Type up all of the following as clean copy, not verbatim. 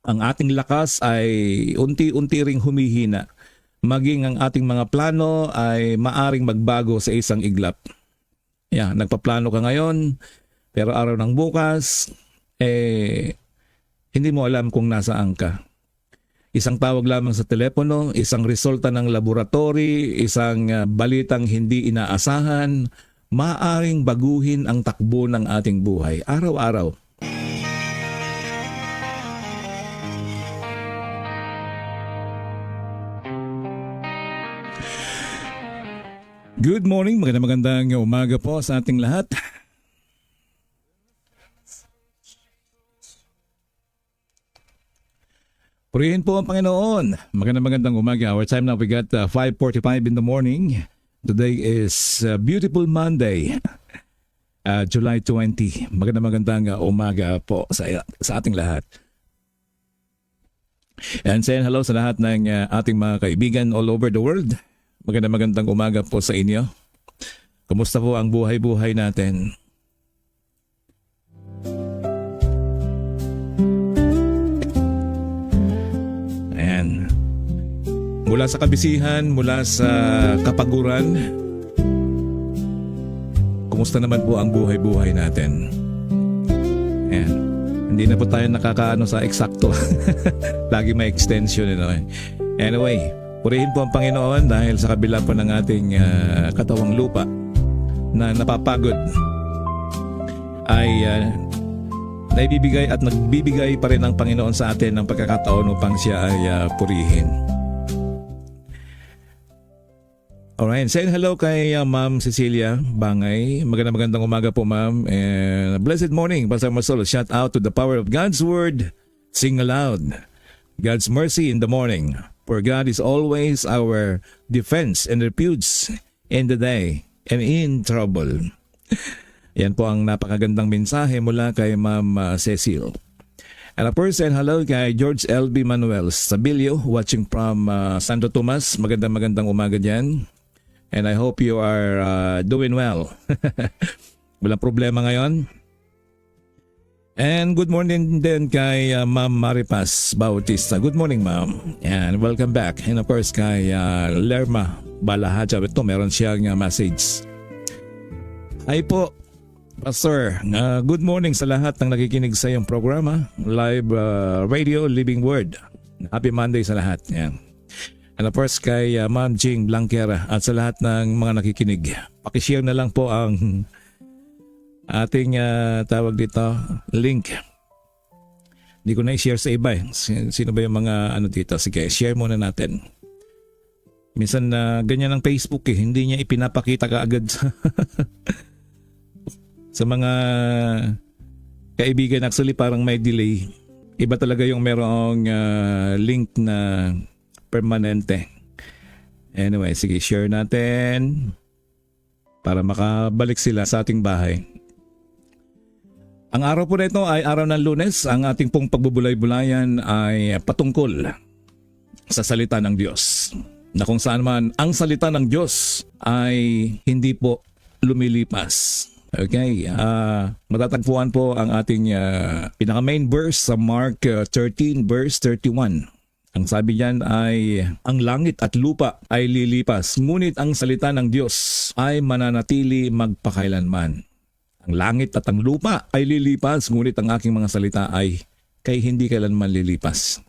ang ating lakas ay unti-unti ring humihina. Maging ang ating mga plano ay maaring magbago sa isang iglap. Nagpaplano ka ngayon, pero araw ng bukas, hindi mo alam kung nasaan ka. Isang tawag lamang sa telepono, isang resulta ng laboratory, isang balitang hindi inaasahan, maaring baguhin ang takbo ng ating buhay araw-araw. Good morning, magandang umaga po sa ating lahat. Purihin po ang Panginoon. Magandang umaga. Our time now, we got 5:45 in the morning. Today is beautiful Monday, July 20. Magandang umaga po sa ating lahat. And saying hello sa lahat ng ating mga kaibigan all over the world. Magandang umaga po sa inyo. Kumusta po ang buhay-buhay natin? Ayan. Mula sa kabisihan, mula sa kapaguran, kumusta naman po ang buhay-buhay natin? Ayan. Hindi na po tayo nakakaano sa eksakto. Lagi may extension. Anyway, purihin po ang Panginoon dahil sa kabila po ng ating katawang lupa na napapagod ay naibibigay at nagbibigay pa rin ang Panginoon sa atin ng pagkakataon upang siya ay purihin. Alright, saying hello kay Ma'am Cecilia Bangay. Magandang umaga po, Ma'am. And blessed morning, Pastor Marcelo. Shout out to the power of God's Word. Sing aloud. God's mercy in the morning. For God is always our defense and refuge in the day and in trouble. Yan po ang napakagandang mensahe mula kay Ma'am Cecil. And of course, and hello kay George L.B. Manuel Sabilio watching from Santo Tomas. Magandang umaga dyan. And I hope you are doing well. Walang problema ngayon. And good morning din kay Ma'am Maripas Bautista. Good morning, Ma'am. And welcome back. And of course kay Lerma Balahaja. Ito, meron siyang message. Hi po, Pastor. Good morning sa lahat ng nakikinig sa iyong programa. Live radio, Living Word. Happy Monday sa lahat. Yan. And of course kay Ma'am Jing Blanquera at sa lahat ng mga nakikinig. Pakishare na lang po ang ating tawag dito, link. Hindi ko na i-share sa iba. Sino ba yung mga dito? Sige, share muna natin. Minsan ganyan ang Facebook hindi niya ipinapakita kaagad sa mga kaibigan. Actually parang may delay. Iba talaga yung merong link na permanente. Anyway, sige, share natin para makabalik sila sa ating bahay. Ang araw po na ito ay araw ng Lunes. Ang ating pong pagbubulay-bulayan ay patungkol sa salita ng Diyos. Na kung saan man ang salita ng Diyos ay hindi po lumilipas. Okay, matatagpuan po ang ating pinaka-main verse sa Mark 13 verse 31. Ang sabi diyan ay, ang langit at lupa ay lilipas, ngunit ang salita ng Diyos ay mananatili magpakailanman. Ang langit at ang lupa ay lilipas, ngunit ang aking mga salita ay kay hindi kailanman lilipas.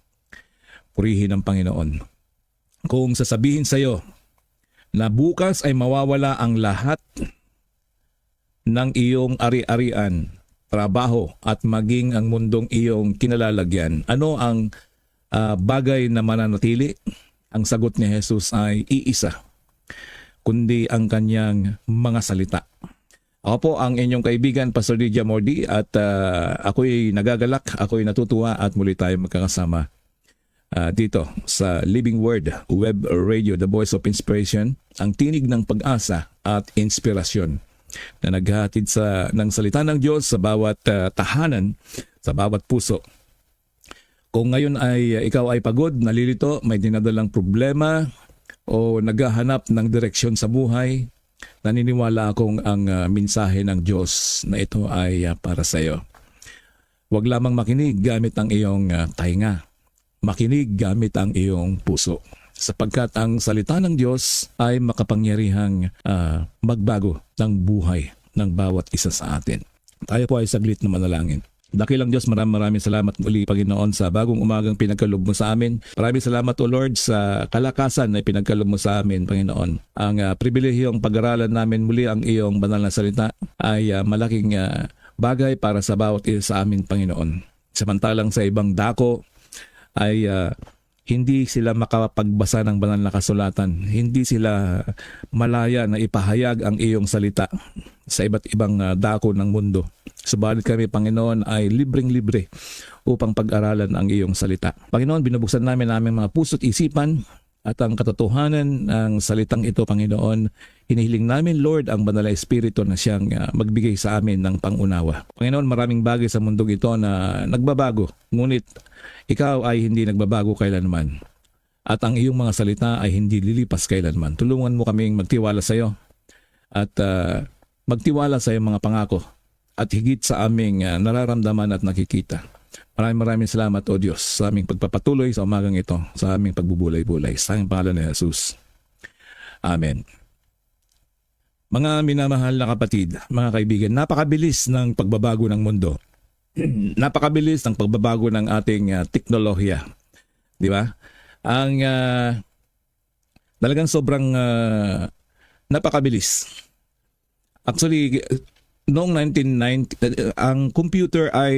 Purihin ang Panginoon. Kung sasabihin sa iyo na bukas ay mawawala ang lahat ng iyong ari-arian, trabaho at maging ang mundong iyong kinalalagyan, ano ang bagay na mananatili? Ang sagot ni Jesus ay iisa, kundi ang kanyang mga salita. Ako po ang inyong kaibigan, Pastor DJ Mordi, at ako'y nagagalak, ako'y natutuwa at muli tayo magkakasama dito sa Living Word Web Radio, The Voice of Inspiration, ang tinig ng pag-asa at inspirasyon na naghahatid ng salita ng Diyos sa bawat tahanan, sa bawat puso. Kung ngayon ay ikaw ay pagod, nalilito, may dinadalang problema o naghahanap ng direksyon sa buhay, naniniwala akong ang mensahe ng Diyos na ito ay para sa iyo. Huwag lamang makinig gamit ang iyong tainga. Makinig gamit ang iyong puso. Sapagkat ang salita ng Diyos ay makapangyarihang magbago ng buhay ng bawat isa sa atin. Tayo po ay saglit na manalangin. Dakilang Diyos, maraming salamat muli, Panginoon, sa bagong umagang pinagkaloob mo sa amin. Maraming salamat, O Lord, sa kalakasan na pinagkaloob mo sa amin, Panginoon. Ang pribilehiyong pag-aralan namin muli ang iyong banal na salita ay malaking bagay para sa bawat isa sa amin, Panginoon. Samantalang sa ibang dako ay hindi sila makapagbasa ng banal na kasulatan. Hindi sila malaya na ipahayag ang iyong salita sa iba't ibang dako ng mundo. Subalit kami, Panginoon, ay libreng-libre upang pag-aralan ang iyong salita. Panginoon, binubuksan namin aming mga puso't isipan at ang katotohanan ng salitang ito, Panginoon. Hinihiling namin, Lord, ang banal na Espiritu na siyang magbigay sa amin ng pangunawa. Panginoon, maraming bagay sa mundong ito na nagbabago, ngunit ikaw ay hindi nagbabago kailanman. At ang iyong mga salita ay hindi lilipas kailanman. Tulungan mo kaming magtiwala sa iyo at magtiwala sa iyong mga pangako at higit sa aming nararamdaman at nakikita. Maraming salamat, O Diyos, sa aming pagpapatuloy sa umagang ito, sa aming pagbubulay-bulay. Sa aming pangalan ni Jesus. Amen. Mga minamahal na kapatid, mga kaibigan, napakabilis ng pagbabago ng mundo. Napakabilis ng pagbabago ng ating teknolohiya. Di ba? Ang talagang sobrang napakabilis. Actually, noong 1990, ang computer ay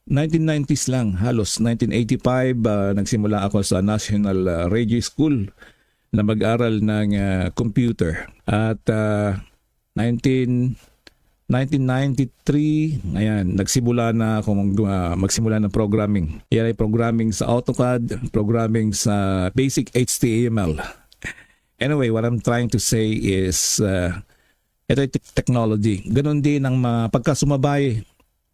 1990s lang, halos 1985, nagsimula ako sa National Radio School na mag-aral ng computer. At 1993, ayan, nagsimula na akong magsimula ng programming. Yan ay programming sa AutoCAD, programming sa basic HTML. Anyway, what I'm trying to say is ito ay technology. Ganon din ang pagkasumabay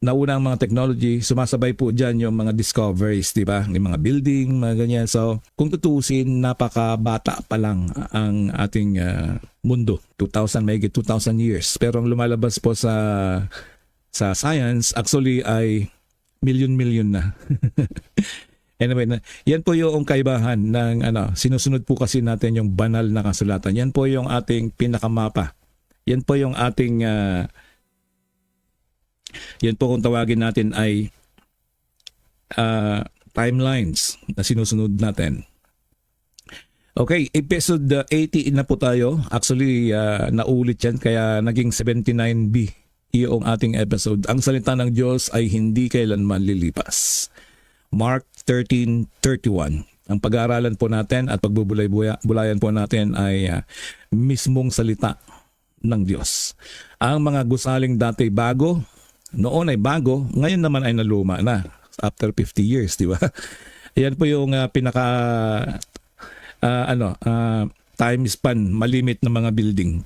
na unang mga technology, sumasabay po dyan yung mga discoveries, di ba? Yung mga building, mga ganyan. So, kung tutusin, napakabata pa lang ang ating mundo. 2,000 years. Pero ang lumalabas po sa science, actually ay million na. Anyway, yan po yung kaibahan ng sinusunod po kasi natin yung banal na kasulatan. Yan po yung ating pinakamapa. Yan po yung ating yan po kung tawagin natin ay timelines na sinusunod natin. Okay, episode 80 na po tayo. Actually, naulit yan kaya naging 79B yung ating episode. Ang salita ng Diyos ay hindi kailanman lilipas. Mark 13:31. Ang pag-aaralan po natin at pagbubulay-bulayan po natin ay mismong salita ng Diyos. Ang mga gusaling dati bago, noon ay bago, ngayon naman ay naluma na after 50 years, di ba? Yan po yung time span, malimit ng mga building.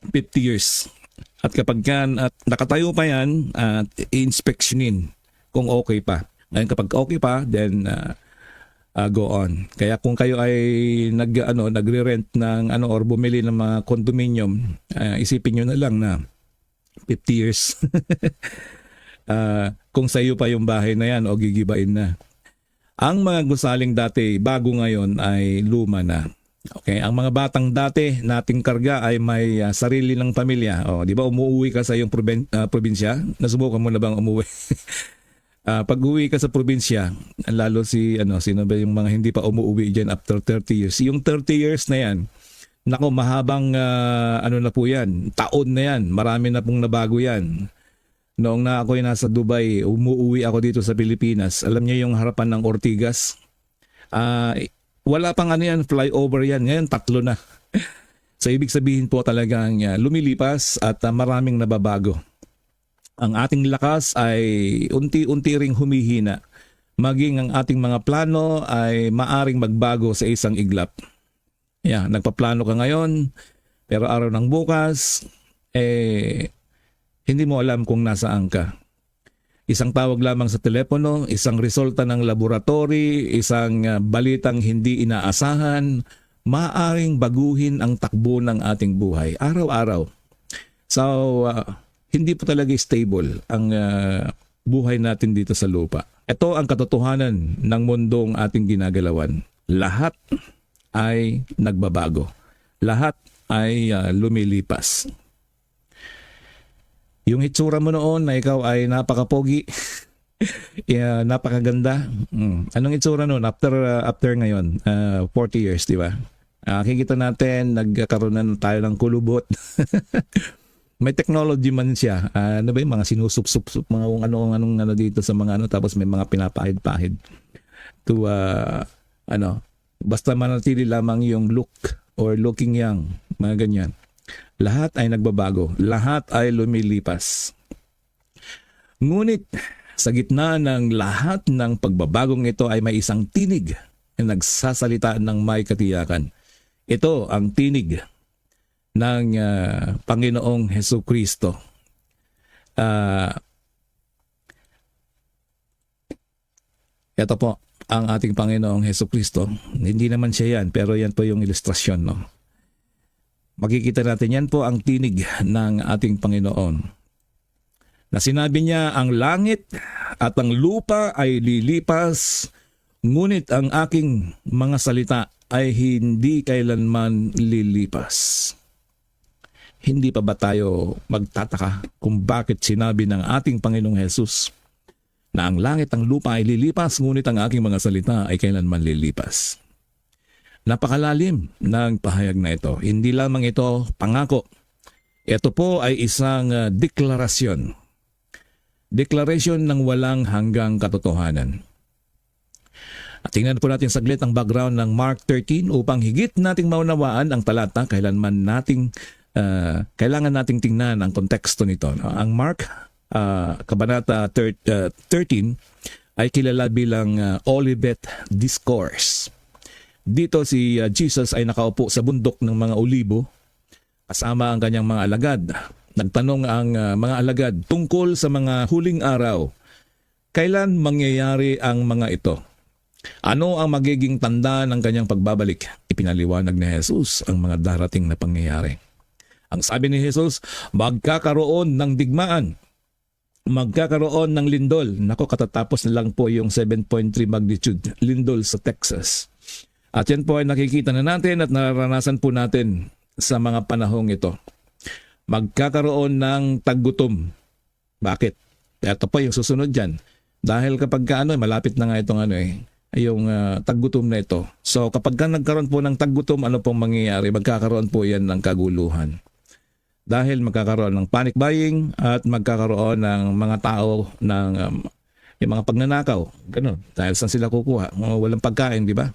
50 years. At kapag nakatayo pa yan, i-inspectionin kung okay pa. Ngayon kapag okay pa, then go on. Kaya kung kayo ay nagre-rent ng or bumili ng mga condominium, isipin niyo na lang na 50 years. Kung sa iyo pa yung bahay na yan o gigibain na. Ang mga gusaling dati bago ngayon ay luma na. Okay, ang mga batang dati nating karga ay may sarili ng pamilya. Di ba umuwi ka sa iyong probinsya? Nasubukan mo na bang umuwi? Pag uwi ka sa probinsya, lalo sino ba yung mga hindi pa umuwi diyan after 30 years. Yung 30 years na yan, nako, mahabang na po yan, taon na yan, marami na pong nabago yan. Noong na ako'y nasa Dubai, umuwi ako dito sa Pilipinas, alam niyo yung harapan ng Ortigas, wala pang flyover yan, ngayon 3 na. So ibig sabihin po talagang lumilipas at maraming nababago. Ang ating lakas ay unti-unti ring humihina. Maging ang ating mga plano ay maaring magbago sa isang iglap. Nagpaplano ka ngayon, pero araw ng bukas, hindi mo alam kung nasaan ka. Isang tawag lamang sa telepono, isang resulta ng laboratory, isang balitang hindi inaasahan, maaring baguhin ang takbo ng ating buhay araw-araw. So, hindi po talaga stable ang buhay natin dito sa lupa. Ito ang katotohanan ng mundong ating ginagalawan. Lahat ay nagbabago. Lahat ay lumilipas. Yung hitsura mo noon na ikaw ay napakapogi, napakaganda. Anong itsura noon after ngayon? 40 years, di ba? Kikita natin, nagkaroon na tayo ng kulubot. May technology man siya. Ano ba yung mga sinusup-sup, mga anong dito sa mga tapos may mga pinapahid-pahid to basta manatili lamang yung look or looking young, mga ganyan. Lahat ay nagbabago, lahat ay lumilipas. Ngunit sa gitna ng lahat ng pagbabagong ito ay may isang tinig na nagsasalita ng may katiyakan. Ito ang tinig ng Panginoong Hesukristo. Ito po ang ating Panginoong Hesukristo. Hindi naman siya yan, pero yan po yung ilustrasyon, no? Makikita natin yan po ang tinig ng ating Panginoon. Na sinabi niya, ang langit at ang lupa ay lilipas, ngunit ang aking mga salita ay hindi kailanman lilipas. Hindi pa ba tayo magtataka kung bakit sinabi ng ating Panginoong Hesus na ang langit at ang lupa ay lilipas, ngunit ang aking mga salita ay kailanman lilipas? Napakalalim ng pahayag na ito. Hindi lamang ito pangako. Ito po ay isang deklarasyon. Deklarasyon ng walang hanggang katotohanan. At tingnan po natin saglit ang background ng Mark 13 upang higit nating maunawaan ang talata kailangan nating tingnan ang konteksto nito. Ang Mark Kabanata 13 ay kilala bilang Olivet Discourse. Dito si Jesus ay nakaupo sa bundok ng mga olibo kasama ang kanyang mga alagad. Nagtanong ang mga alagad tungkol sa mga huling araw. Kailan mangyayari ang mga ito? Ano ang magiging tanda ng kanyang pagbabalik? Ipinaliwanag ni Jesus ang mga darating na pangyayari. Ang sabi ni Jesus, magkakaroon ng digmaan, magkakaroon ng lindol. Nako, katatapos na lang po yung 7.3 magnitude lindol sa Texas. At yan po ay nakikita na natin at nararanasan po natin sa mga panahong ito. Magkakaroon ng taggutom. Bakit? Ito po yung susunod dyan. Dahil kapag malapit na nga itong yung taggutom na ito. So kapag nagkaroon po ng taggutom, ano pong mangyayari? Magkakaroon po yan ng kaguluhan. Dahil magkakaroon ng panic buying at magkakaroon ng mga tao ng yung mga pagnanakaw. Ganun. Dahil saan sila kukuha? Walang pagkain, di ba?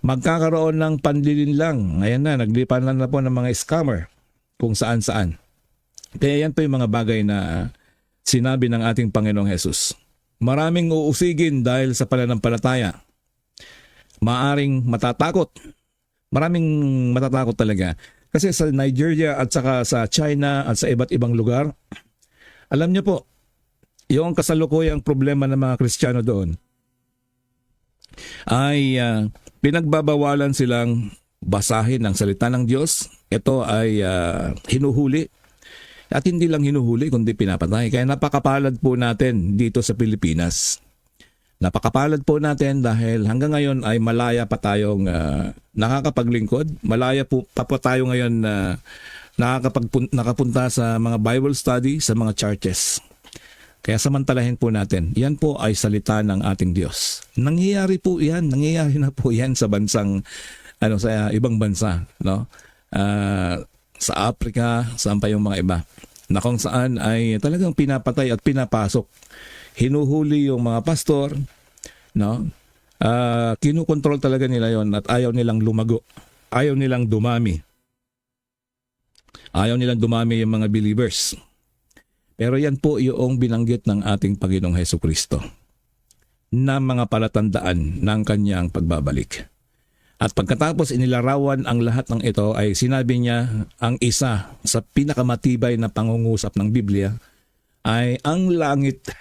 Magkakaroon ng panlilinlang. Ngayon na, naglipan na po ng mga scammer kung saan-saan. Kaya yan po yung mga bagay na sinabi ng ating Panginoong Hesus. Maraming uusigin dahil sa pananampalataya. Maaring matatakot. Maraming matatakot talaga. Kasi sa Nigeria at saka sa China at sa iba't ibang lugar, alam niyo po, yung kasalukuyang problema ng mga Kristiyano doon ay pinagbabawalan silang basahin ang salita ng Diyos. Ito ay hinuhuli. At hindi lang hinuhuli kundi pinapatay. Kaya napakapalad po natin dito sa Pilipinas. Napakapalad po natin dahil hanggang ngayon ay malaya pa tayong nakakapaglingkod. Malaya po pa tayo ngayon na nakapunta sa mga Bible study, sa mga churches. Kaya samantalahin po natin. Yan po ay salita ng ating Diyos. Nangyayari po yan. Nangyayari na po yan sa bansang, sa ibang bansa. No? Sa Africa, saan pa yung mga iba, na kung saan ay talagang pinapatay at pinapasok. Hinuhuli yung mga pastor, no? Kinukontrol talaga nila yon at ayaw nilang lumago. Ayaw nilang dumami. Ayaw nilang dumami yung mga believers. Pero yan po yung binanggit ng ating Panginoong Hesukristo na mga palatandaan ng kanyang pagbabalik. At pagkatapos inilarawan ang lahat ng ito ay sinabi niya ang isa sa pinakamatibay na pangungusap ng Biblia ay ang langit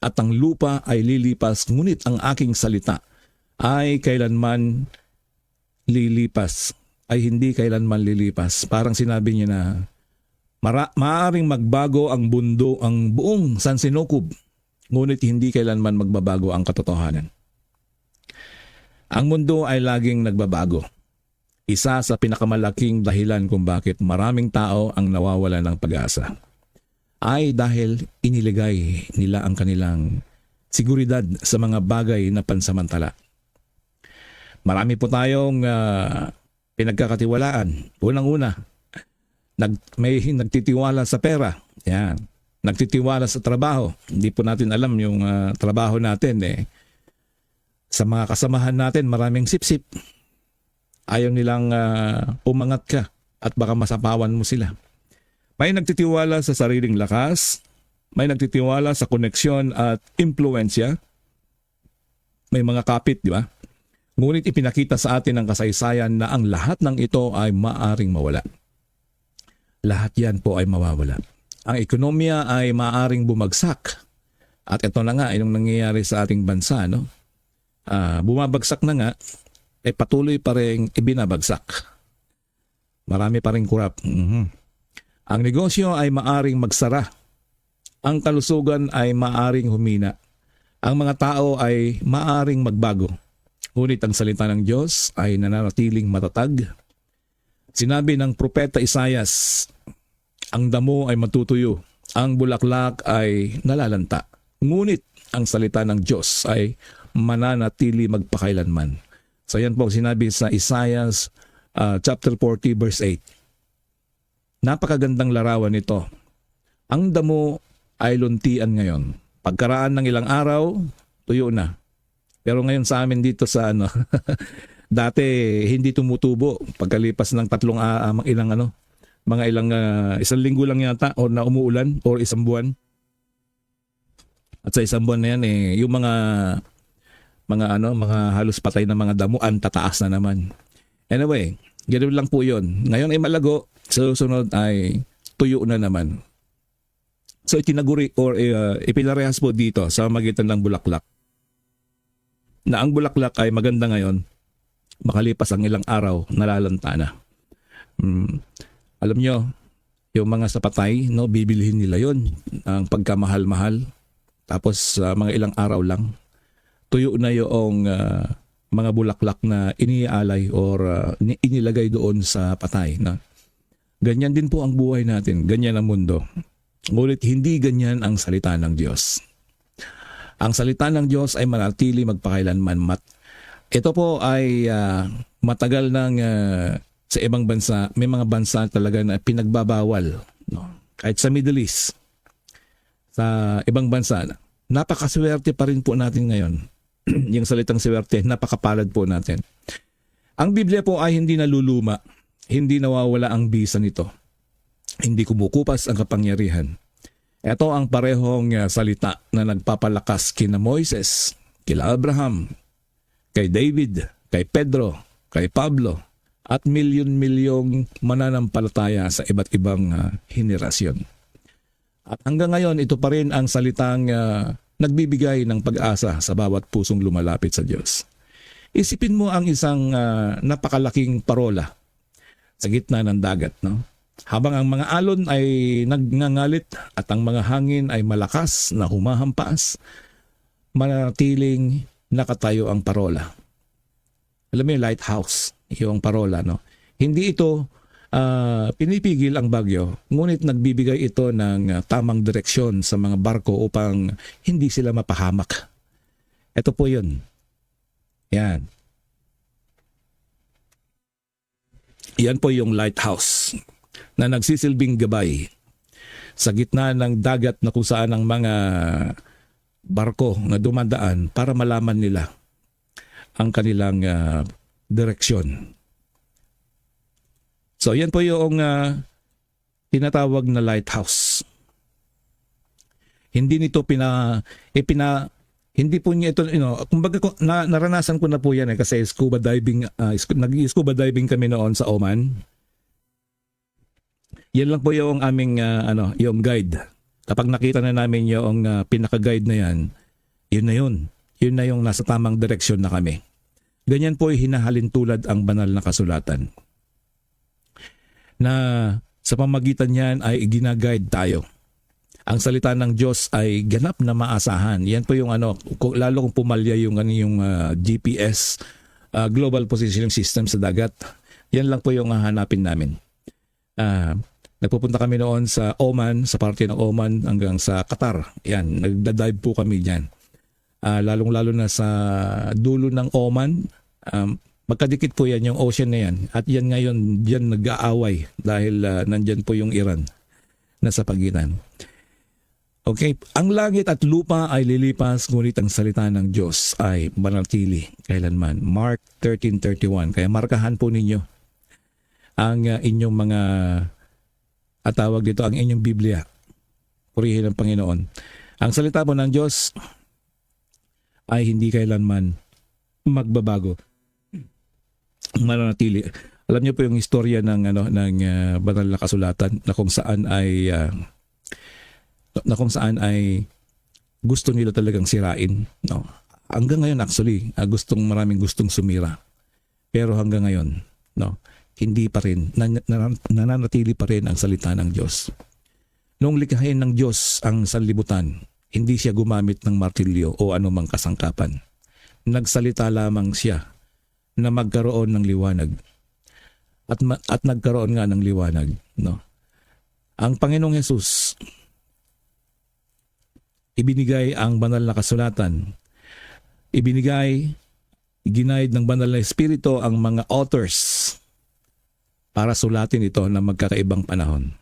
at ang lupa ay lilipas, ngunit ang aking salita ay kailanman lilipas, ay hindi kailanman lilipas. Parang sinabi niya na Maaaring magbago ang mundo, ang buong sansinukob, ngunit hindi kailanman magbabago ang katotohanan. Ang mundo ay laging nagbabago. Isa sa pinakamalaking dahilan kung bakit maraming tao ang nawawala ng pag-asa ay dahil iniligay nila ang kanilang seguridad sa mga bagay na pansamantala. Marami po tayong pinagkakatiwalaan. Unang-una, may nagtitiwala sa pera. Yan. Nagtitiwala sa trabaho. Hindi po natin alam yung trabaho natin. Sa mga kasamahan natin, maraming sip-sip. Ayaw nilang umangat ka at baka masapawan mo sila. May nagtitiwala sa sariling lakas, may nagtitiwala sa koneksyon at impluensya. May mga kapit, di ba? Ngunit ipinakita sa atin ng kasaysayan na ang lahat ng ito ay maaring mawala. Lahat yan po ay mawawala. Ang ekonomiya ay maaring bumagsak. At ito na nga, yung nangyayari sa ating bansa, no? Bumabagsak na nga, patuloy pa rin ibinabagsak. Marami pa rin kurap. Ang negosyo ay maaring magsara. Ang kalusugan ay maaring humina. Ang mga tao ay maaring magbago. Ngunit ang salita ng Diyos ay nananatiling matatag. Sinabi ng propeta Isaias, ang damo ay matutuyo, ang bulaklak ay nalalanta. Ngunit ang salita ng Diyos ay mananatili magpakailanman. So yan po sinabi sa Isaiah chapter 40 verse 8. Napakagandang larawan nito. Ang damo ay luntian ngayon. Pagkaraan ng ilang araw, tuyo na. Pero ngayon sa amin dito sa dati hindi tumutubo. Pagkalipas ng isang linggo lang yata o na umuulan o isang buwan. At sa isang buwan na yan yung mga halos patay na mga damuan, tataas na naman. Anyway, ganoon lang po yun. Ngayon ay malago, sa susunod ay tuyo na naman. So itinaguri or ipinarehas po dito sa magitan ng bulaklak. Na ang bulaklak ay maganda ngayon, makalipas ang ilang araw, nalalanta na. Alam nyo, yung mga sapatay, no, bibilhin nila yon ang pagkamahal-mahal. Tapos mga ilang araw lang, tuyo na yung mga bulaklak na iniaalay or inilagay doon sa patay. No? Ganyan din po ang buhay natin, ganyan ang mundo. Ngunit hindi ganyan ang salita ng Diyos. Ang salita ng Diyos ay manatili magpakailanman. Ito po ay matagal nang sa ibang bansa, may mga bansa talaga na pinagbabawal. No? Kahit sa Middle East, sa ibang bansa, napakaswerte pa rin po natin ngayon. Yung salitang swerte, napakapalad po natin. Ang Biblia po ay hindi naluluma, hindi nawawala ang bisa nito. Hindi kumukupas ang kapangyarihan. Ito ang parehong salita na nagpapalakas kina Moises, kila Abraham, kay David, kay Pedro, kay Pablo, at milyon-milyong mananampalataya sa iba't ibang henerasyon. At hanggang ngayon, ito pa rin ang salitang nagbibigay ng pag-asa sa bawat pusong lumalapit sa Diyos. Isipin mo ang isang napakalaking parola sa gitna ng dagat, no? Habang ang mga alon ay nagngangalit at ang mga hangin ay malakas na humahampas, manatiling nakatayo ang parola. Alam mo yung lighthouse, yung parola, no? Hindi ito pinipigil ang bagyo, ngunit nagbibigay ito ng tamang direksyon sa mga barko upang hindi sila mapahamak. Ito po yun. Yan. Yan po yung lighthouse na nagsisilbing gabay sa gitna ng dagat na kung saan ang mga barko na dumadaan para malaman nila ang kanilang direksyon. So yan po yung tinatawag na lighthouse. Hindi nito hindi po niya ito, kumbaga naranasan ko na po yan kasi scuba diving, nag-scuba diving kami noon sa Oman. Yan lang po yung aming yung guide. Kapag nakita na namin yung pinaka-guide na yan, yun na yun. Yun na yung nasa tamang direksyon na kami. Ganyan po hinahalin tulad ang banal na kasulatan. Na Sa pamagitan niyan ay ginaguide tayo. Ang salita ng Diyos ay ganap na maasahan. Yan po yung lalo kung pumalya yung GPS, Global Positioning System sa dagat. Yan lang po yung hanapin namin. Nagpupunta kami noon sa Oman, sa parte ng Oman hanggang sa Qatar. Yan, nagda-dive po kami dyan. Lalong-lalo na sa dulo ng Oman, magkadikit po yan yung ocean na yan. At yan ngayon, yan nag-aaway dahil nandyan po yung Iran na sa pagitan. Okay, ang langit at lupa ay lilipas, ngunit ang salita ng Diyos ay manatili kailanman. Mark 13:31. Kaya markahan po ninyo ang inyong mga tawag dito, ang inyong Biblia. Purihin ang Panginoon. Ang salita po ng Diyos ay hindi kailanman magbabago. Mananatili. Alam niyo po yung istorya ng banal na kasulatan na kung saan ay gusto nila talagang sirain, no. Hanggang ngayon actually, maraming gustong sumira. Pero hanggang ngayon, no, hindi pa rin nananatili pa rin ang salita ng Diyos. Noong likhain ng Diyos ang sanlibutan, hindi siya gumamit ng martilyo o anumang kasangkapan. Nagsalita lamang siya na magkaroon ng liwanag. At nagkaroon nga ng liwanag, no. Ang Panginoong Hesus ibinigay ang banal na kasulatan. Ginaid ng banal na Espiritu ang mga authors para sulatin ito na magkakaibang panahon.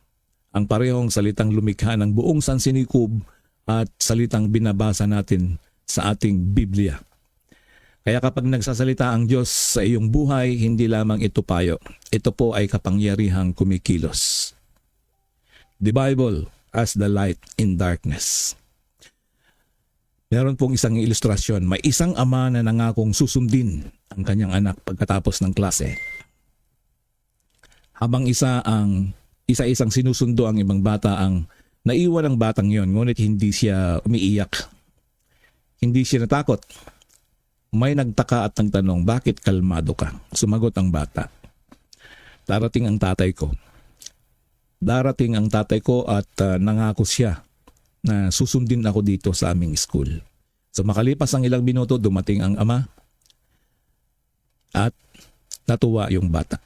Ang parehong salitang lumikha ng buong sansinikub at salitang binabasa natin sa ating Biblia. Kaya kapag nagsasalita ang Diyos sa iyong buhay, hindi lamang ito payo. Ito po ay kapangyarihang kumikilos. The Bible as the light in darkness. Meron pong isang ilustrasyon. May isang ama na nangakong susundin ang kanyang anak pagkatapos ng klase. Habang isa-isang sinusundo ang ibang bata, ang naiwan ang batang yon, ngunit hindi siya umiiyak. Hindi siya natakot. May nagtaka at nagtanong, bakit kalmado ka? Sumagot ang bata, darating ang tatay ko at nangako siya na susundin ako dito sa aming school. So makalipas ang ilang minuto, dumating ang ama at natuwa yung bata.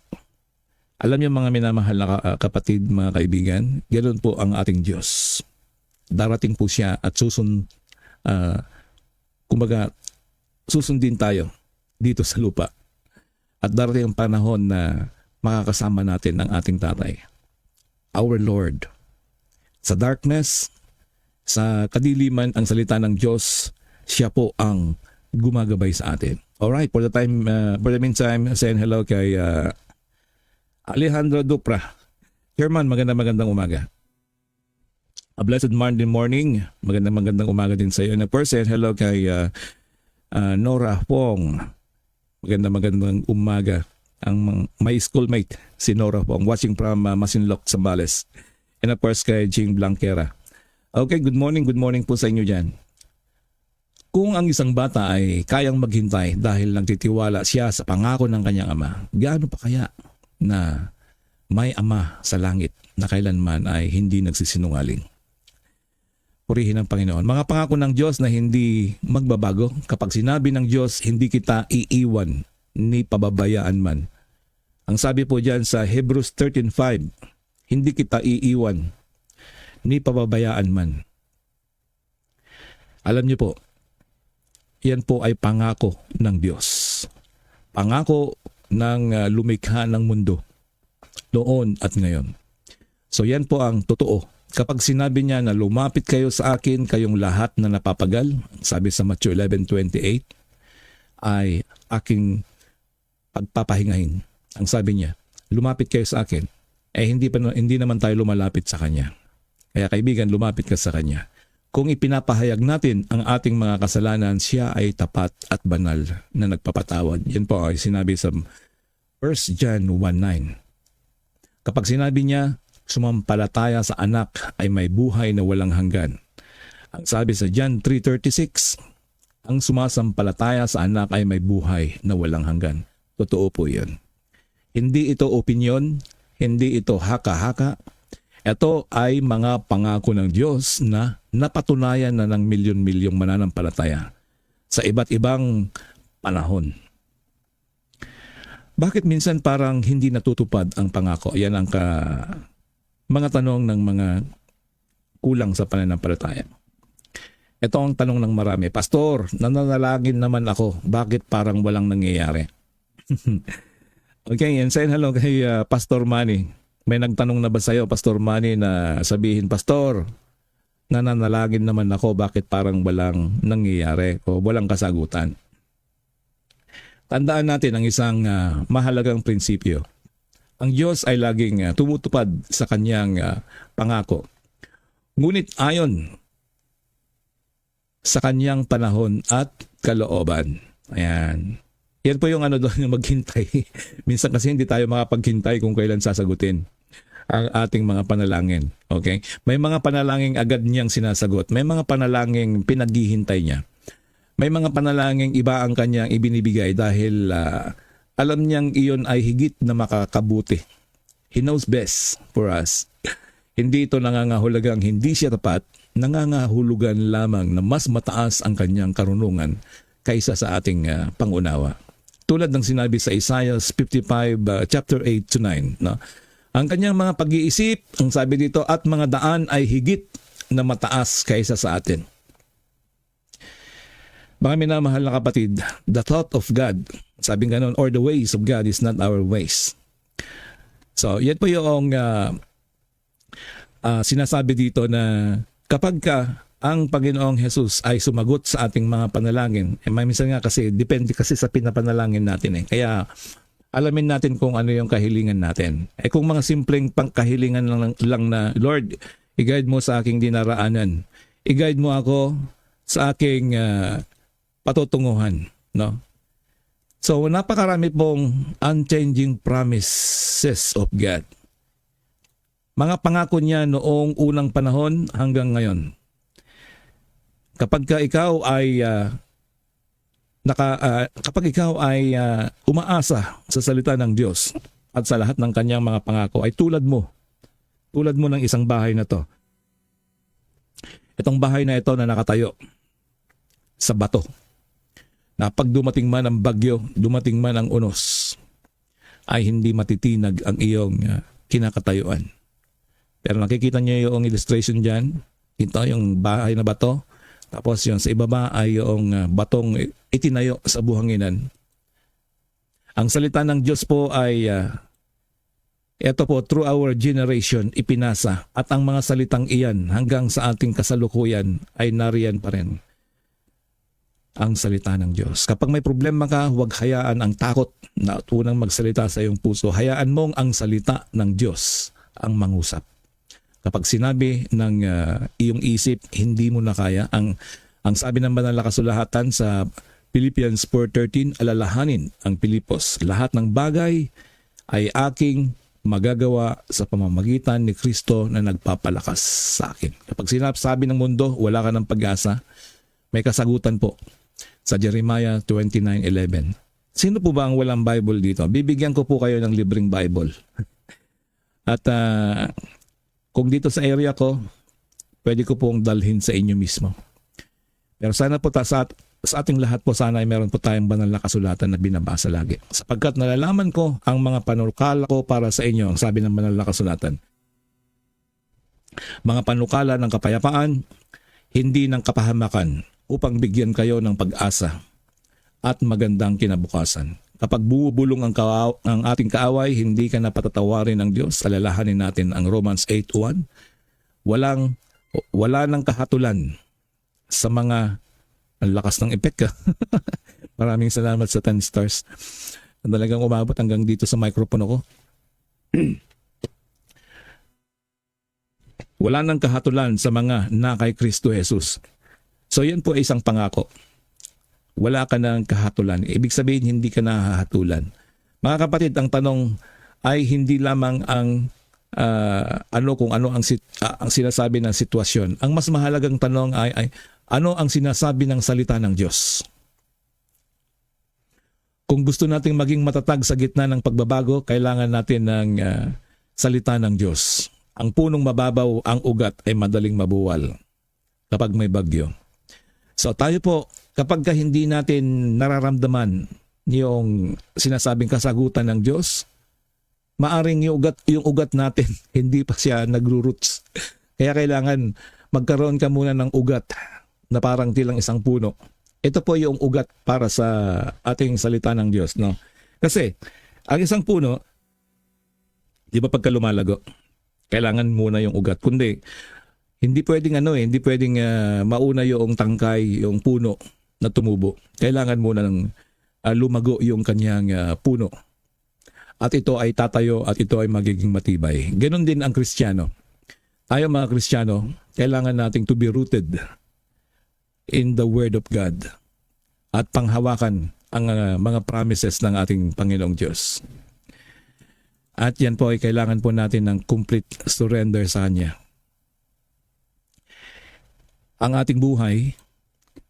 Alam niyo mga minamahal na kapatid, mga kaibigan, ganoon po ang ating Diyos. Darating po siya at susundin tayo dito sa lupa. At darating ang panahon na makakasama natin ang ating tatay, our Lord. Sa darkness, sa kadiliman, ang salita ng Diyos, siya po ang gumagabay sa atin. Alright, for the meantime, saying hello kay Alejandro Dupra. Chairman, magandang umaga. A blessed Monday morning. Magandang umaga din sa iyo. And of course, saying hello kay Nora Pong. Magandang umaga. My schoolmate, si Nora Pong, watching from Masinloc, Zambales. And of course, kay Jing Blanquera. Okay, good morning po sa inyo dyan. Kung ang isang bata ay kayang maghintay dahil nagtitiwala siya sa pangako ng kanyang ama, gaano pa kaya na may ama sa langit na kailanman ay hindi nagsisinungaling? Purihin ang Panginoon. Mga pangako ng Diyos na hindi magbabago. Kapag sinabi ng Diyos, hindi kita iiwan ni pababayaan man. Ang sabi po dyan sa Hebrews 13:5, hindi kita iiwan ni pababayaan man. Alam niyo po, yan po ay pangako ng Diyos. Pangako ng lumikha ng mundo noon at ngayon. So yan po ang totoo. Kapag sinabi niya na lumapit kayo sa akin, kayong lahat na napapagal, sabi sa Matthew 11:28, ay aking pagpapahingahin. Ang sabi niya, lumapit kayo sa akin. Hindi naman tayo lumalapit sa Kanya. Kaya kaibigan, lumapit ka sa Kanya. Kung ipinapahayag natin ang ating mga kasalanan, siya ay tapat at banal na nagpapatawad. Yan po ay sinabi sa 1 John 1:9. Kapag sinabi niya, sumampalataya sa anak ay may buhay na walang hanggan. Ang sabi sa John 3:36, ang sumasampalataya sa anak ay may buhay na walang hanggan. Totoo po yan. Hindi ito opinyon, Hindi ito haka-haka. Ito ay mga pangako ng Diyos na napatunayan na ng milyon-milyong mananampalataya sa iba't ibang panahon. Bakit minsan parang hindi natutupad ang pangako? Yan ang mga tanong ng mga kulang sa pananampalataya. Ito ang tanong ng marami. Pastor, nananalangin naman ako. Bakit parang walang nangyayari? Okay, and say hello kay Pastor Manny. May nagtanong na ba sa'yo, Pastor Manny, na sabihin, Pastor, nananalangin naman ako, bakit parang walang nangyayari o walang kasagutan? Tandaan natin ang isang mahalagang prinsipyo. Ang Diyos ay laging tumutupad sa kanyang pangako. Ngunit ayon sa kanyang panahon at kalooban. Ayan. Yan po yung doon yung maghintay. Minsan kasi hindi tayo makapaghintay kung kailan sasagutin ang ating mga panalangin. Okay? May mga panalangin agad niyang sinasagot. May mga panalangin pinaghihintay niya. May mga panalangin iba ang kanyang ibinibigay dahil alam niyang iyon ay higit na makakabuti. He knows best for us. Hindi ito nangangahulugang hindi siya tapat, nangangahulugan lamang na mas mataas ang kanyang karunungan kaysa sa ating pangunawa. Tulad ng sinabi sa Isaiah 55 chapter 8 to 9, no? Ang kanyang mga pag-iisip, ang sabi dito, at mga daan ay higit na mataas kaysa sa atin. Mga minamahal na kapatid, the thought of God, sabi nga nun, or the ways of God is not our ways. So, yan po yung sinasabi dito na kapag ang Panginoong Jesus ay sumagot sa ating mga panalangin, may minsan nga kasi, depende kasi sa pinapanalangin natin. Kaya, alamin natin kung ano yung kahilingan natin. Kung mga simpleng pangkahilingan lang na, Lord, i-guide mo sa aking dinaraanan. I-guide mo ako sa aking patutunguhan. No? So, napakarami pong unchanging promises of God. Mga pangako niya noong unang panahon hanggang ngayon. Kapag ikaw ay umaasa sa salita ng Diyos at sa lahat ng kanyang mga pangako ay tulad mo ng isang bahay na to. Itong bahay na ito na nakatayo sa bato. Na pag dumating man ang bagyo, dumating man ang unos, ay hindi matitinag ang iyong kinakatayuan. Pero nakikita niyo yung illustration dyan. Ito yung bahay na bato. Tapos yun, sa ibaba ay yung batong itinayo sa buhanginan. Ang salita ng Diyos po ay, ito po, through our generation, ipinasa. At ang mga salitang iyan hanggang sa ating kasalukuyan ay nariyan pa rin. Ang salita ng Diyos. Kapag may problema ka, huwag hayaan ang takot na tunang magsalita sa iyong puso. Hayaan mong ang salita ng Diyos ang mangusap. Kapag sinabi ng iyong isip, hindi mo na kaya. Ang sabi ng banal na kasulatan sa Philippians 4:13, alalahanin ang Pilipos. Lahat ng bagay ay aking magagawa sa pamamagitan ni Kristo na nagpapalakas sa akin. Kapag sinasabi ng mundo, wala ka ng pag-asa, may kasagutan po sa Jeremiah 29:11. Sino po ba ang walang Bible dito? Bibigyan ko po kayo ng libreng Bible. At kung dito sa area ko, pwede ko pong dalhin sa inyo mismo. Pero sana po sa ating lahat po sana ay meron po tayong banal na kasulatan na binabasa lagi. Sapagkat nalalaman ko ang mga panukala ko para sa inyo, ang sabi ng banal na kasulatan. Mga panukala ng kapayapaan, hindi ng kapahamakan, upang bigyan kayo ng pag-asa at magandang kinabukasan. Kapag bubulong ang ating kaaway, hindi ka na patatawarin ng Diyos. Alalahanin natin ang Romans 8:1. Wala nang kahatulan sa mga, ang lakas ng epek. Maraming salamat sa 10 stars. Talagang umabot hanggang dito sa microphone ako. Wala nang kahatulan sa mga na kay Kristo Jesus. So yan po ay isang pangako. Wala ka ng kahatulan. Ibig sabihin, hindi ka nahahatulan. Mga kapatid, ang tanong ay hindi lamang ang kung ano ang sinasabi ng sitwasyon. Ang mas mahalagang tanong ay ano ang sinasabi ng salita ng Diyos. Kung gusto nating maging matatag sa gitna ng pagbabago, kailangan natin ng salita ng Diyos. Ang punong mababaw ang ugat ay madaling mabuwal kapag may bagyo. So tayo po, kapag hindi natin nararamdaman yung sinasabing kasagutan ng Diyos, maaring yung ugat natin hindi pa siya nagro-roots. Kaya kailangan magkaroon ka muna ng ugat na parang tilang isang puno. Ito po yung ugat para sa ating salita ng Diyos, no? Kasi ang isang puno, di ba pagka lumalago, kailangan muna yung ugat. Kundi hindi pwedeng hindi pwedeng mauna yung tangkay, yung puno na tumubo. Kailangan muna ng lumago yung kanyang puno. At ito ay tatayo at ito ay magiging matibay. Ganon din ang Kristiyano. Tayo mga Kristiyano, kailangan nating to be rooted in the Word of God at panghawakan ang mga promises ng ating Panginoong Diyos. At yan po ay kailangan po natin ng complete surrender sa Kanya. Ang ating buhay,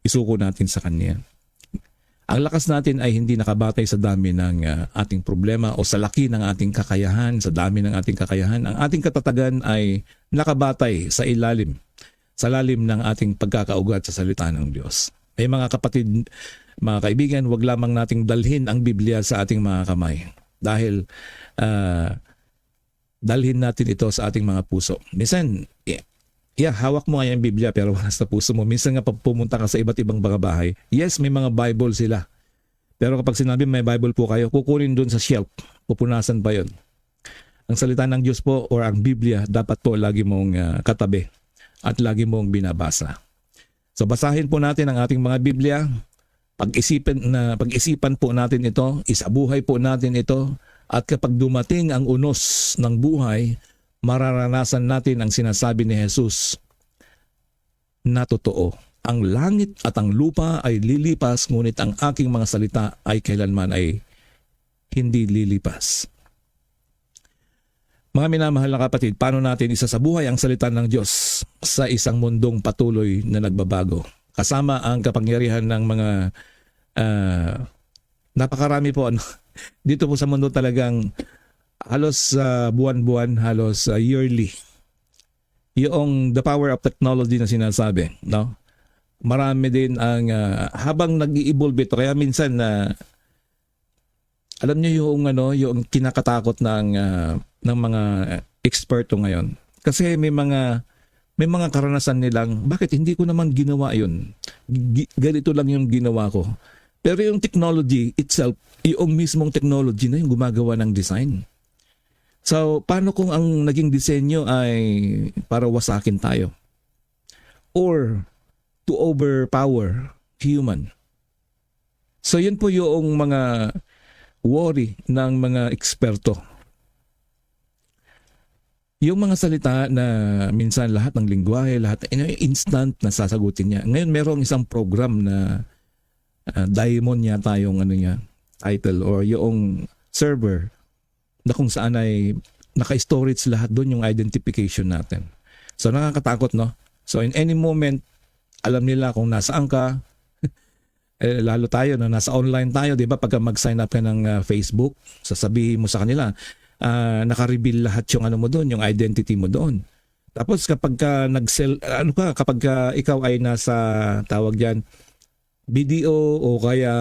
isuko natin sa Kanya. Ang lakas natin ay hindi nakabatay sa dami ng ating problema o sa laki ng ating kakayahan, sa dami ng ating kakayahan. Ang ating katatagan ay nakabatay sa lalim ng ating pagkakaugat sa salita ng Diyos. Ay mga kapatid, mga kaibigan, wag lamang nating dalhin ang Biblia sa ating mga kamay. Dahil dalhin natin ito sa ating mga puso. Minsan, hawak mo nga yung Biblia pero wala sa puso mo. Minsan nga pumunta ka sa iba't ibang mga bahay. Yes, may mga Bible sila. Pero kapag sinabi may Bible po kayo, kukunin dun sa shelf. Pupunasan pa yon. Ang salita ng Diyos po or ang Biblia, dapat po lagi mong katabi at lagi mong binabasa. So basahin po natin ang ating mga Biblia. Pag-isipan po natin ito, isabuhay po natin ito. At kapag dumating ang unos ng buhay, mararanasan natin ang sinasabi ni Jesus na totoo. Ang langit at ang lupa ay lilipas, ngunit ang aking mga salita ay kailanman ay hindi lilipas. Mga minamahal na kapatid, paano natin isasabuhay ang salita ng Diyos sa isang mundong patuloy na nagbabago? Kasama ang kapangyarihan ng mga napakarami po. Dito po sa mundo talagang halos buwan-buwan, halos yearly. Yung the power of technology na sinasabi, no? Marami din ang habang nag-i-evolve ito, kaya minsan alam niyo yung kinakatakot ng mga eksperto ngayon. Kasi may mga karanasan nilang, bakit hindi ko naman ginawa yun? Ganito lang yung ginawa ko. Pero yung technology itself, yung mismong technology na yung gumagawa ng design. So, paano kung ang naging disenyo ay para wasakin tayo? Or to overpower human? So, yun po yung mga worry ng mga eksperto. Yung mga salita na minsan lahat ng lingwahe, lahat instant na sasagutin niya. Ngayon, merong isang program na Diamond yata yung title or yung server na kung saan ay naka-storage lahat doon yung identification natin. So nakakatakot, no? So in any moment, alam nila kung nasaan ka. Lalo tayo na nasa online tayo, di ba? Pagka mag-sign up ka ng Facebook, sasabihin mo sa kanila, naka-reveal lahat yung mo doon, yung identity mo doon. Tapos kapag kapag ikaw ay nasa tawag diyan video o kaya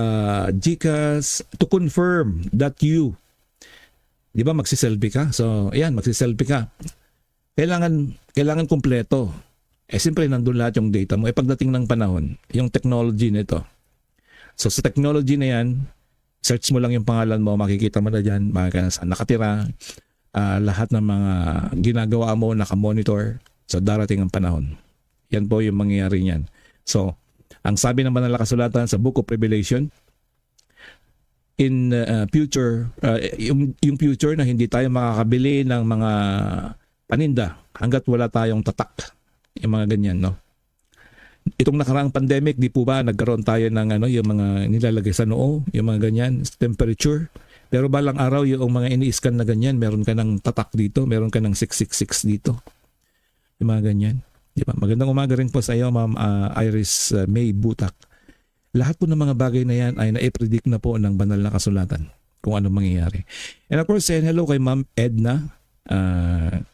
GCash to confirm that you, di ba, magsiselfie ka? So, ayan, magsiselfie ka. Kailangan kumpleto. Siyempre, nandun lahat yung data mo. Pagdating ng panahon, yung technology nito. So, sa technology na yan, search mo lang yung pangalan mo, makikita mo na dyan, saan nakatira, lahat ng mga ginagawa mo, nakamonitor. So, darating ang panahon. Yan po yung mangyayari niyan. So, ang sabi ng banal na kasulatan sa Book of Revelation, in future, yung future na hindi tayo makakabili ng mga paninda hanggat wala tayong tatak, yung mga ganyan, no? Itong nakaraang pandemic, di po ba nagkaroon tayo ng yung mga nilalagay sa noo, yung mga ganyan, temperature. Pero balang araw yung mga ini-scan na ganyan, meron ka ng tatak dito, meron ka ng 666 dito. Yung mga ganyan. Di ba? Magandang umaga rin po sa iyo, Ma'am Iris May Butak. Lahat po ng mga bagay na yan ay na-predict na po ng banal na kasulatan kung anong mangyayari. And of course, hello kay Ma'am Edna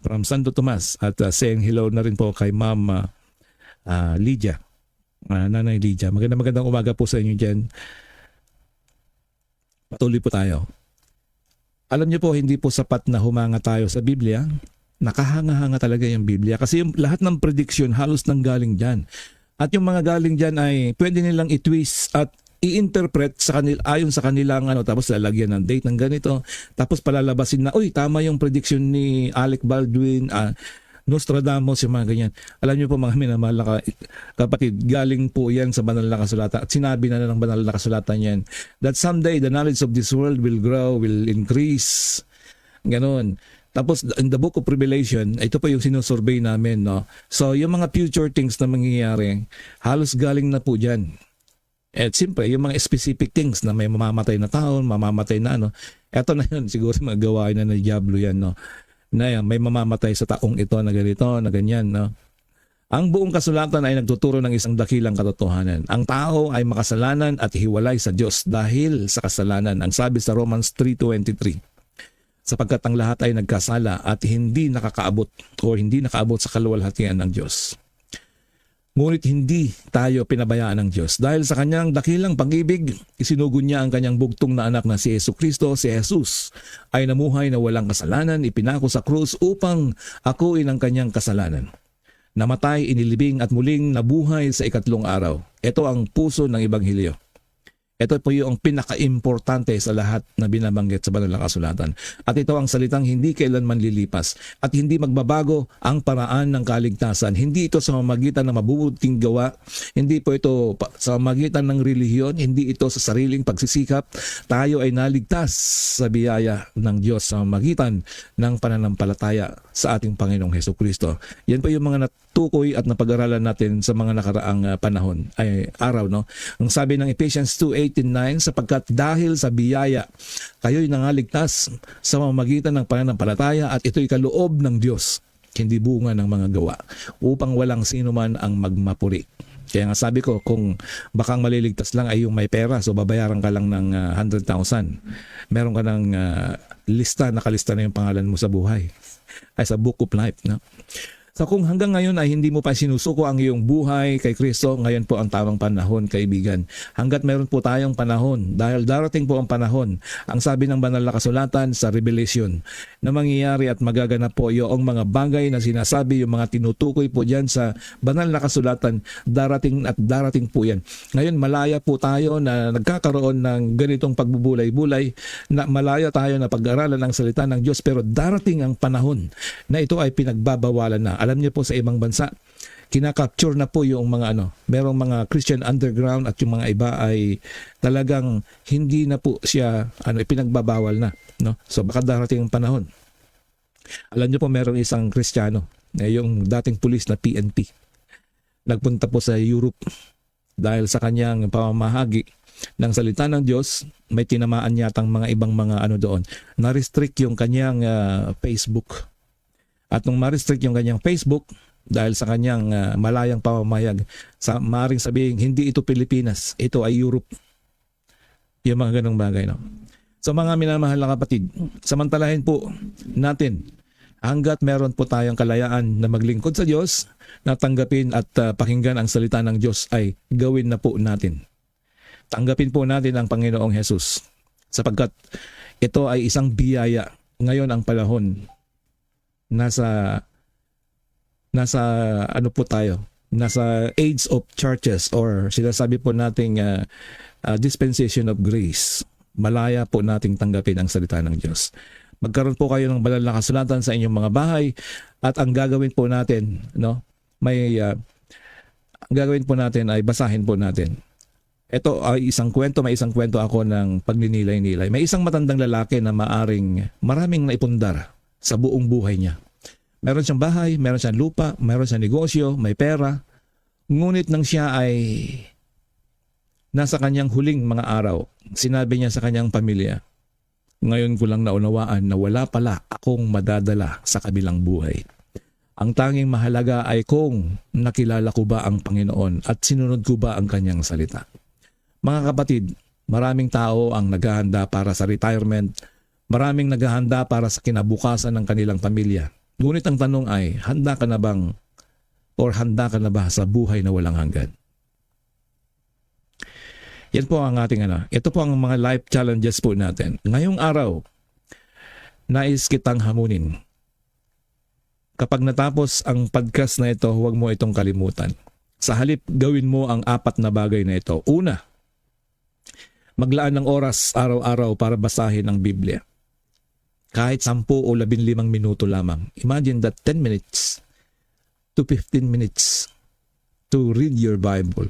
from Santo Tomas at saying hello na rin po kay Ma'am Lydia. Nanay Lydia. Magandang umaga po sa inyo dyan. Patuloy po tayo. Alam niyo po, hindi po sapat na humanga tayo sa Biblia. Nakahanga-hanga talaga yung Biblia kasi yung lahat ng prediction halos nang galing dyan. At yung mga galing dyan ay pwede nilang i-twist at i-interpret sa ayon sa kanilang tapos lalagyan ng date ng ganito, tapos palalabasin na, uy, tama yung prediction ni Alec Baldwin, Nostradamus, yung mga ganyan. Alam niyo po mga minamahal na kapatid, galing po yan sa banal na kasulatan at sinabi na ng banal na kasulatan yan that someday the knowledge of this world will grow, will increase. Ganon. Tapos in the book of Revelation, ito pa yung sinusurvey namin, no? So yung mga future things na mangyayari, halos galing na po dyan. At siyempre, yung mga specific things na may mamamatay na tao, mamamatay na eto na yun, siguro magawain na ng Diablo yan, no? Na yan, may mamamatay sa taong ito na ganito, na ganyan, no? Ang buong kasulatan ay nagtuturo ng isang dakilang katotohanan. Ang tao ay makasalanan at hiwalay sa Diyos dahil sa kasalanan. Ang sabi sa Romans 3:23, sapagkat ang lahat ay nagkasala at hindi nakakaabot o hindi nakaabot sa kaluwalhatian ng Diyos. Ngunit hindi tayo pinabayaan ng Diyos. Dahil sa kanyang dakilang pag-ibig, isinugo niya ang kanyang bugtong na anak na si Jesucristo. Si Jesus ay namuhay na walang kasalanan, ipinako sa krus upang akuin ang kanyang kasalanan. Namatay, inilibing at muling nabuhay sa ikatlong araw. Ito ang puso ng Ebanghelyo. Ito po yung pinaka-importante sa lahat na binabanggit sa banal na kasulatan. At ito ang salitang hindi kailanman lilipas at hindi magbabago ang paraan ng kaligtasan. Hindi ito sa mamagitan ng mabubuting gawa, hindi po ito sa mamagitan ng relihiyon, hindi ito sa sariling pagsisikap. Tayo ay naligtas sa biyaya ng Diyos sa mamagitan ng pananampalataya sa ating Panginoong Hesukristo. Yan po yung mga natukoy at napag-aralan natin sa mga nakaraang panahon, araw, no? Ang sabi ng Ephesians 2:8-9, sapagkat dahil sa biyaya kayo'y nangaligtas sa pamamagitan ng pananampalataya at ito'y kaloob ng Diyos, hindi bunga ng mga gawa, upang walang sino man ang magmapuri. Kaya nga sabi ko, kung bakang maliligtas lang ay yung may pera, so babayaran ka lang ng 100,000. Meron ka ng lista, nakalista na yung pangalan mo sa buhay, ay sa book of life, no? So kung hanggang ngayon ay hindi mo pa sinusuko ang iyong buhay kay Kristo, ngayon po ang tamang panahon, kaibigan. Hanggat meron po tayong panahon, dahil darating po ang panahon, ang sabi ng banal na kasulatan sa Revelation, na mangyayari at magaganap po yung mga bagay na sinasabi, yung mga tinutukoy po dyan sa banal na kasulatan, darating at darating po yan. Ngayon malaya po tayo na nagkakaroon ng ganitong pagbubulay-bulay, na malaya tayo na pag-aralan ang salita ng Diyos, pero darating ang panahon na ito ay pinagbabawalan na. Alam niyo po sa ibang bansa, kinakapture na po yung mga merong mga Christian underground at yung mga iba ay talagang hindi na po siya ipinagbabawal na, no? So baka darating ang panahon. Alam niyo po merong isang Kristiyano, yung dating pulis na PNP. Nagpunta po sa Europe dahil sa kanyang pamamahagi ng salita ng Diyos, may tinamaan yatang mga ibang mga doon. Na-restrict yung kanyang Facebook. At nung ma-restrict yung kanyang Facebook, dahil sa kanyang malayang pamamayag, maaaring sabihin, hindi ito Pilipinas, ito ay Europe. Yung mga ganong bagay, no? So mga minamahal na kapatid, samantalahin po natin, hanggat meron po tayong kalayaan na maglingkod sa Diyos, na tanggapin at pakinggan ang salita ng Diyos, ay gawin na po natin. Tanggapin po natin ang Panginoong Jesus, sapagkat ito ay isang biyaya. Ngayon ang panahon, nasa po tayo, nasa age of churches, or sinasabi po nating dispensation of grace. Malaya po nating tanggapin ang salita ng Diyos. Magkaroon po kayo ng banal na kasulatan sa inyong mga bahay, at ang gagawin po natin, no, ang gagawin po natin ay basahin po natin. Ito ay isang kwento, may isang kwento ako ng pagninilay-nilay. May isang matandang lalaki na maraming naipundar sa buong buhay niya. Meron siyang bahay, meron siyang lupa, meron siyang negosyo, may pera. Ngunit nang siya ay nasa kanyang huling mga araw, sinabi niya sa kanyang pamilya, ngayon ko lang naunawaan na wala pala akong madadala sa kabilang buhay. Ang tanging mahalaga ay kung nakilala ko ba ang Panginoon at sinunod ko ba ang kanyang salita. Mga kapatid, maraming tao ang naghahanda para sa retirement. Maraming naghahanda para sa kinabukasan ng kanilang pamilya. Ngunit ang tanong ay, handa ka na bang or handa ka na ba sa buhay na walang hanggan? Yan po ang ating ito po ang mga life challenges po natin. Ngayong araw, nais kitang hamunin. Kapag natapos ang podcast na ito, huwag mo itong kalimutan. Sa halip, gawin mo ang 4 na bagay na ito. Una, maglaan ng oras araw-araw para basahin ang Biblia. Kahit 10 o 15 minuto lamang. Imagine that 10 minutes to 15 minutes to read your Bible.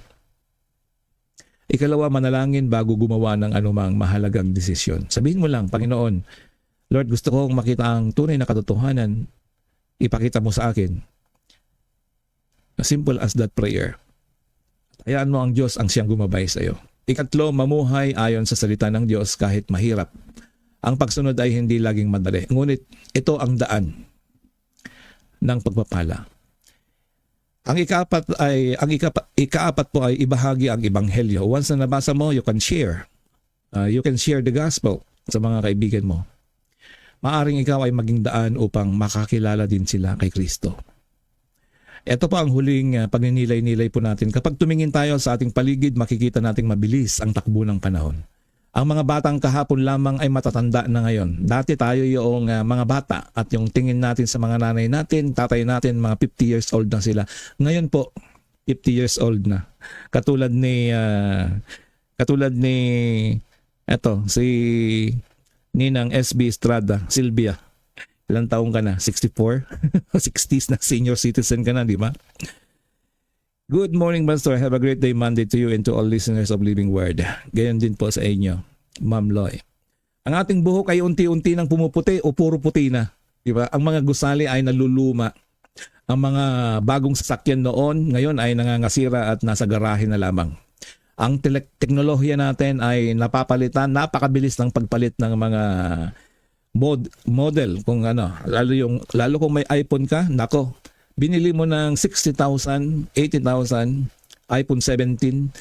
Ikalawa, manalangin bago gumawa ng anumang mahalagang desisyon. Sabihin mo lang, Panginoon, Lord, gusto kong makita ang tunay na katotohanan. Ipakita mo sa akin. As simple as that prayer. Hayaan mo ang Diyos ang siyang gumabay sa iyo. Ikatlo, mamuhay ayon sa salita ng Diyos kahit mahirap. Ang pagsunod ay hindi laging madali. Ngunit ito ang daan ng pagpapala. Ang ikaapat po ay ibahagi ang ebanghelyo. Once na nabasa mo, you can share. You can share the gospel sa mga kaibigan mo. Maaring ikaw ay maging daan upang makakilala din sila kay Kristo. Ito po ang huling pagninilay-nilay po natin. Kapag tumingin tayo sa ating paligid, makikita nating mabilis ang takbo ng panahon. Ang mga batang kahapon lamang ay matatanda na ngayon. Dati tayo yung mga bata at yung tingin natin sa mga nanay natin, tatay natin, mga 50 years old na sila. Ngayon po, 50 years old na. Katulad ni si Ninang SB Estrada, Silvia. Ilang taong ka na? 64? 60s na, senior citizen ka na, di ba? Good morning, Pastor. Have a great day Monday to you and to all listeners of Living Word. Gayon din po sa inyo, Ma'am Loy. Ang ating buhok ay unti-unti nang pumuputi o puro puti na. Diba? Ang mga gusali ay naluluma. Ang mga bagong sasakyan noon, ngayon ay nangangasira at nasa garahe na lamang. Ang teknolohiya natin ay napapalitan, napakabilis ng pagpalit ng mga model. Kung lalo kung may iPhone ka, nako. Binili mo ng 60,000, 80,000, iPhone 17.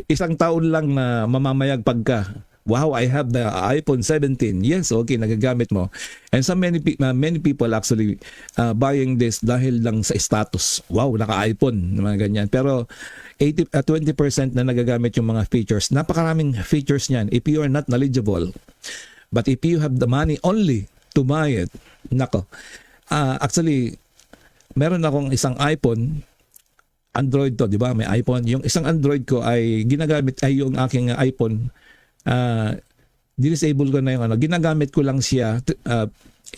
Isang taon lang na mamamayag pagka, wow, I have the iPhone 17. Yes, okay, nagagamit mo. And many people actually buying this dahil lang sa status. Wow, naka-iPhone, mga ganyan. Pero 20% na nagagamit yung mga features. Napakaraming features niyan if you are not knowledgeable. But if you have the money only to buy it, nako. Actually, meron akong isang iPhone, Android to, di ba? May iPhone. Yung isang Android ko ay ginagamit, ay yung aking iPhone, disable ko na yung ginagamit ko lang siya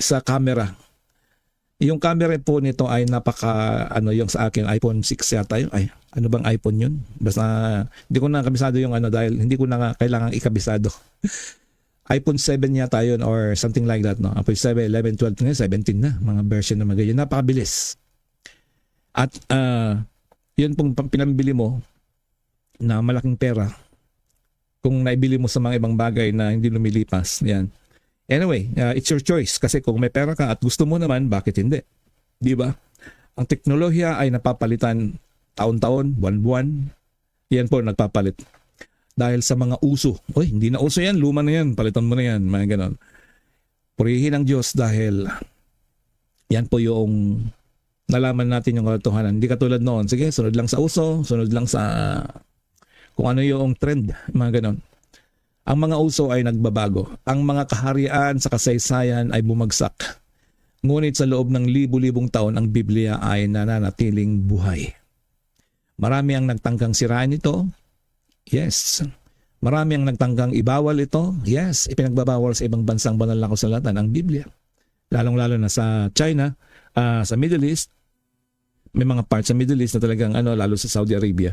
sa camera. Yung camera po nito ay yung sa akin, iPhone 6 yata yun. Ay, ano bang iPhone yun? Basta, hindi ko na kabisado yung dahil hindi ko na kailangan ikabisado. iPhone 7 yata yun or something like that, no? iPhone 7, 11, 12, 17 na. Mga version na ganyan. Napakabilis. At yun pong pinambili mo na malaking pera kung naibili mo sa mga ibang bagay na hindi lumilipas. Yan. Anyway, it's your choice kasi kung may pera ka at gusto mo naman, bakit hindi? Di ba? Ang teknolohiya ay napapalitan taon-taon, buwan-buwan. Yan po nagpapalit. Dahil sa mga uso. Oy, hindi na uso yan, luma na yan, palitan mo na yan, mga ganon. Purihin ang Diyos dahil yan po yung nalaman natin yung katotohanan. Hindi katulad noon, sige, sunod lang sa uso, sunod lang sa kung ano yung trend, mga ganon. Ang mga uso ay nagbabago. Ang mga kaharian sa kasaysayan ay bumagsak. Ngunit sa loob ng libu-libong taon, ang Biblia ay nananatiling buhay. Marami ang nagtangkang sirain ito. Yes. Marami ang nagtangkang ibawal ito. Yes. Ipinagbabawal sa ibang bansang banal na kasulatan ang Biblia. Lalong-lalo na sa China, sa Middle East. May mga parts sa Middle East na talagang lalo sa Saudi Arabia.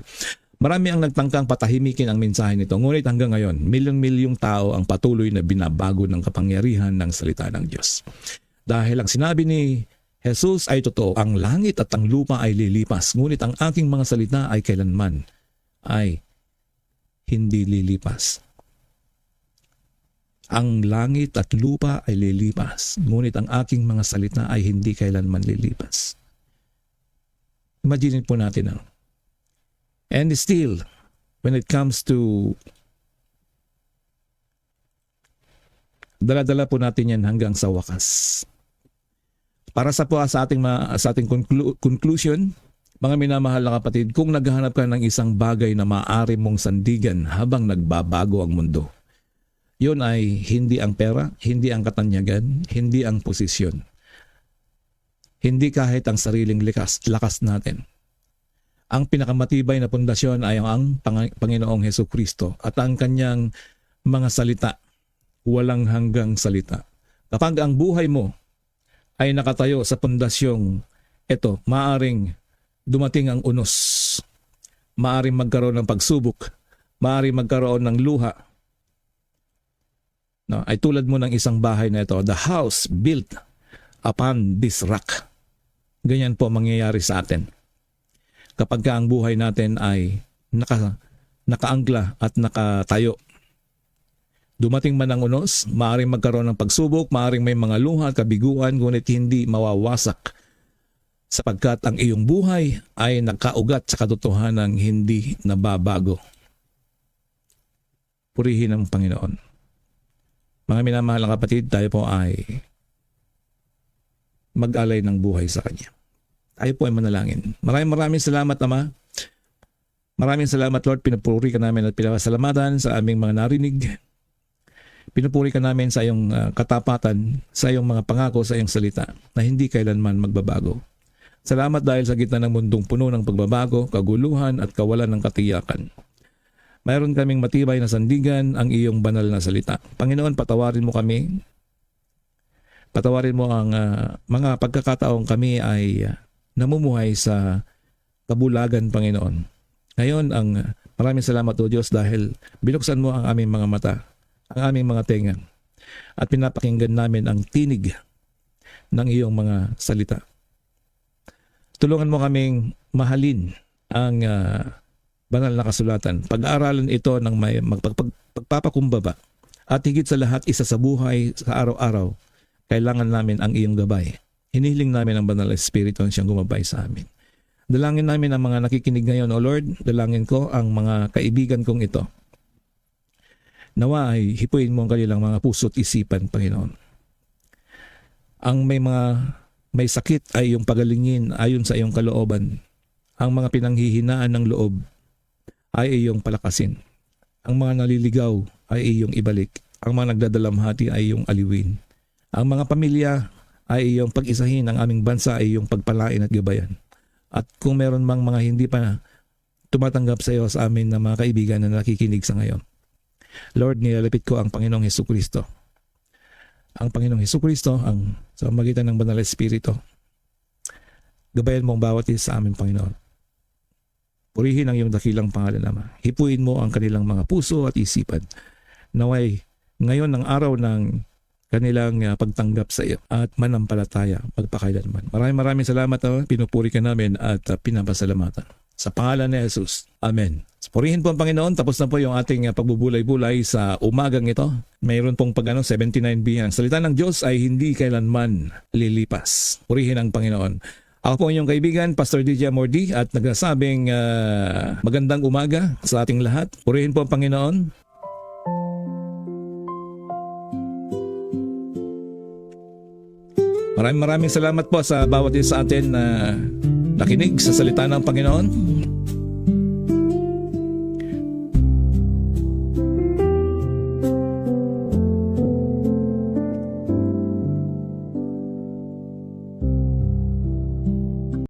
Marami ang nagtangkang patahimikin ang mensahe nito. Ngunit hanggang ngayon, milyong-milyong tao ang patuloy na binabago ng kapangyarihan ng salita ng Diyos. Dahil ang sinabi ni Jesus ay totoo, ang langit at ang lupa ay lilipas, ngunit ang aking mga salita ay kailanman ay hindi lilipas. Ang langit at lupa ay lilipas, ngunit ang aking mga salita ay hindi kailanman lilipas. Imagine po natin And still, when it comes to dala-dala po natin yan hanggang sa wakas. Para sa ating conclusion, mga minamahal na kapatid, kung naghahanap ka ng isang bagay na maaari mong sandigan habang nagbabago ang mundo, yun ay hindi ang pera, hindi ang katanyagan, hindi ang posisyon. Hindi kahit ang sariling lakas natin. Ang pinakamatibay na pundasyon ay ang Panginoong Hesukristo at ang kanyang mga salita, walang hanggang salita. Kapag ang buhay mo ay nakatayo sa pundasyong ito, maaring dumating ang unos, maaring magkaroon ng pagsubok, maaring magkaroon ng luha. No, ay tulad mo ng isang bahay na ito, the house built upon this rock. Ganyan po mangyayari sa atin. Kapag ang buhay natin ay nakaangkla at nakatayo. Dumating man ang unos, maaaring magkaroon ng pagsubok, maaaring may mga luha at kabiguan, ngunit hindi mawawasak sapagkat ang iyong buhay ay nakaugat sa katotohanang hindi nababago. Purihin ang Panginoon. Mga minamahal na kapatid, tayo po ay mag-alay ng buhay sa Kanya. Tayo po ay manalangin. Maraming salamat, Ama. Maraming salamat, Lord. Pinupuri ka namin at pinapasalamatan sa aming mga narinig. Pinupuri ka namin sa iyong katapatan, sa iyong mga pangako, sa iyong salita na hindi kailanman magbabago. Salamat dahil sa gitna ng mundong puno ng pagbabago, kaguluhan at kawalan ng katiyakan. Mayroon kaming matibay na sandigan ang iyong banal na salita. Panginoon, patawarin mo kami. Patawarin mo ang mga pagkakataong kami ay namumuhay sa kabulagan, Panginoon. Ngayon, maraming salamat o Diyos dahil binuksan mo ang aming mga mata, ang aming mga tenga, at pinapakinggan namin ang tinig ng iyong mga salita. Tulungan mo kaming mahalin ang banal na kasulatan. Pag-aaralan ito ng may pagpapakumbaba at higit sa lahat isa sa buhay sa araw-araw, kailangan namin ang iyong gabay. Hinihiling namin ang banal na Espiritu ang siyang gumabay sa amin. Dalangin namin ang mga nakikinig ngayon, O Lord. Dalangin ko ang mga kaibigan kong ito. Nawa ay hipuin mo ang kanilang mga puso at isipan, Panginoon. Ang may sakit ay iyong pagalingin ayon sa iyong kalooban. Ang mga pinanghihinaan ng loob ay iyong palakasin. Ang mga naliligaw ay iyong ibalik. Ang mga nagdadalamhati ay iyong aliwin. Ang mga pamilya ay iyong pag-isahin. Ang aming bansa ay iyong pagpalain at gabayan. At kung meron mang mga hindi pa tumatanggap sa iyo sa amin na mga kaibigan na nakikinig sa ngayon, Lord, nilalapit ko ang Panginoong Hesukristo. Ang Panginoong Hesukristo ang sa magitan ng Banal na Espiritu. Gabayan mo ang bawat isa sa amin, Panginoon. Purihin ang iyong dakilang pangalan, Ama. Hipuin mo ang kanilang mga puso at isipan. Naway, ngayon ang araw ng kanilang pagtanggap sa iyo at manampalataya magpakailanman. Maraming salamat, pinupuri ka namin at pinapasalamatan. Sa pangalan ni Jesus. Amen. Purihin po ang Panginoon. Tapos na po yung ating pagbubulay-bulay sa umagang ito. Mayroon pong 79b. Ang salita ng Diyos ay hindi kailanman lilipas. Purihin ang Panginoon. Ako po inyong kaibigan, Pastor DJ Amordi, at nagsasabing magandang umaga sa ating lahat. Purihin po ang Panginoon. Maraming salamat po sa bawat isa sa atin na nakinig sa salita ng Panginoon.